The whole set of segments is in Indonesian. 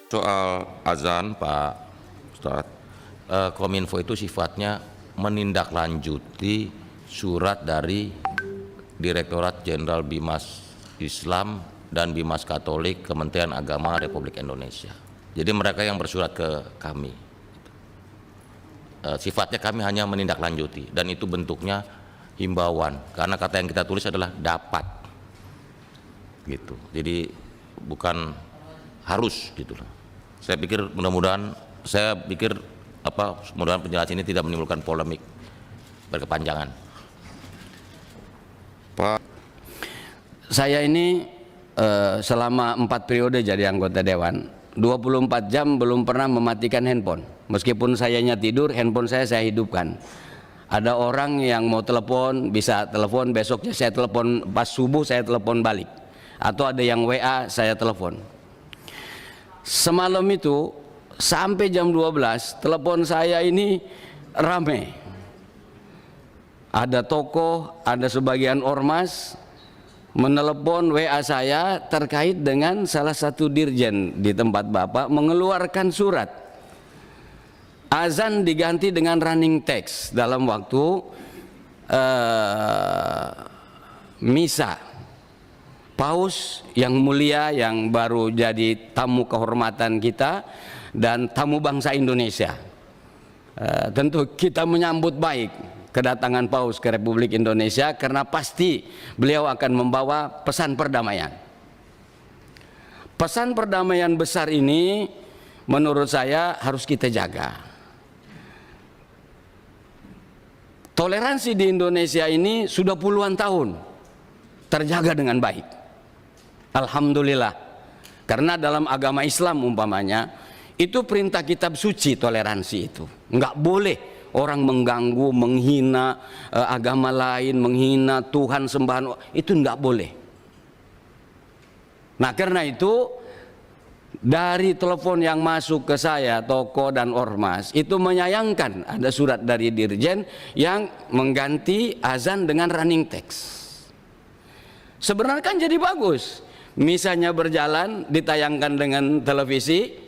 Soal azan, Pak Ustadz, Kominfo itu sifatnya menindaklanjuti surat dari Direktorat Jenderal Bimas Islam dan Bimas Katolik Kementerian Agama Republik Indonesia. Jadi mereka yang bersurat ke kami. Sifatnya kami hanya menindaklanjuti, dan itu bentuknya himbauan, karena kata yang kita tulis adalah dapat, gitu. Jadi bukan harus, gitu loh. Saya pikir mudah-mudahan penjelasan ini tidak menimbulkan polemik berkepanjangan. Pak, saya ini selama 4 periode jadi anggota dewan, 24 jam belum pernah mematikan handphone. Meskipun sayanya tidur, handphone saya hidupkan. Ada orang yang mau telepon, bisa telepon, besoknya saya telepon, pas subuh saya telepon balik. Atau ada yang WA, saya telepon. Semalam itu sampai jam 12 telepon saya ini rame. Ada tokoh, ada sebagian ormas menelepon WA saya terkait dengan salah satu dirjen di tempat Bapak mengeluarkan surat. Azan diganti dengan running text dalam waktu misa. Paus yang mulia yang baru jadi tamu kehormatan kita dan tamu bangsa Indonesia. Tentu kita menyambut baik kedatangan Paus ke Republik Indonesia karena pasti beliau akan membawa pesan perdamaian. Pesan perdamaian besar ini menurut saya harus kita jaga. Toleransi di Indonesia ini sudah puluhan tahun terjaga dengan baik. Alhamdulillah, karena dalam agama Islam umpamanya itu perintah kitab suci toleransi itu. Nggak boleh orang mengganggu, menghina agama lain, menghina Tuhan sembahan, itu nggak boleh. Nah karena itu dari telepon yang masuk ke saya, toko dan ormas itu menyayangkan ada surat dari dirjen yang mengganti azan dengan running text. Sebenarnya kan jadi bagus. Misalnya berjalan ditayangkan dengan televisi,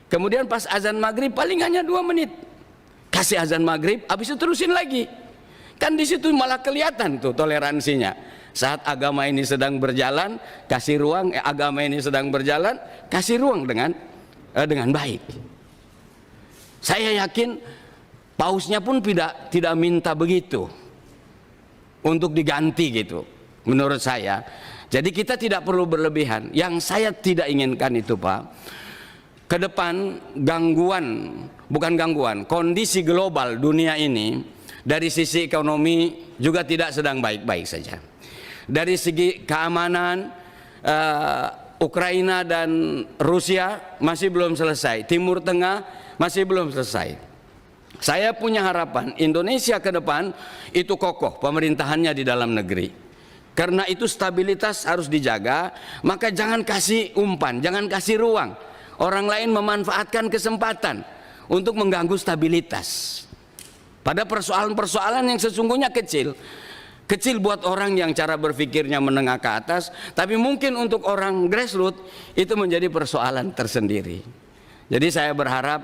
kemudian pas azan maghrib paling hanya 2 menit kasih azan maghrib, habis itu terusin lagi. Kan di situ malah kelihatan tuh toleransinya. Saat agama ini sedang berjalan, kasih ruang, agama ini sedang berjalan, kasih ruang dengan baik. Saya yakin pausnya pun tidak minta begitu untuk diganti gitu, menurut saya. Jadi kita tidak perlu berlebihan. Yang saya tidak inginkan itu Pak, ke depan kondisi global dunia ini dari sisi ekonomi juga tidak sedang baik-baik saja. Dari segi keamanan, Ukraina dan Rusia masih belum selesai, Timur Tengah masih belum selesai. Saya punya harapan Indonesia ke depan itu kokoh pemerintahannya di dalam negeri. Karena itu stabilitas harus dijaga, maka jangan kasih umpan, jangan kasih ruang orang lain memanfaatkan kesempatan untuk mengganggu stabilitas. Pada persoalan-persoalan yang sesungguhnya kecil buat orang yang cara berpikirnya menengah ke atas, tapi mungkin untuk orang grassroots itu menjadi persoalan tersendiri. Jadi saya berharap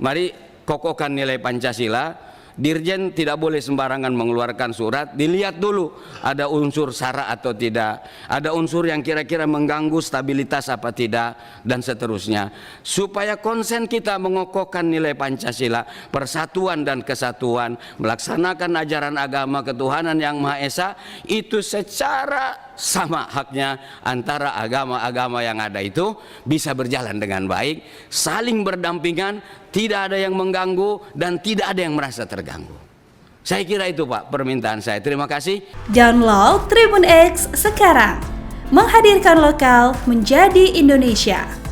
mari kokohkan nilai Pancasila. Dirjen tidak boleh sembarangan mengeluarkan surat, dilihat dulu ada unsur sara atau tidak, ada unsur yang kira-kira mengganggu stabilitas apa tidak, dan seterusnya, supaya konsen kita mengokohkan nilai Pancasila, persatuan dan kesatuan, melaksanakan ajaran agama ketuhanan yang Maha Esa itu secara sama haknya antara agama-agama yang ada itu bisa berjalan dengan baik, saling berdampingan, tidak ada yang mengganggu dan tidak ada yang merasa terganggu. Saya kira itu Pak permintaan saya. Terima kasih. Download Tribun X sekarang, menghadirkan lokal menjadi Indonesia.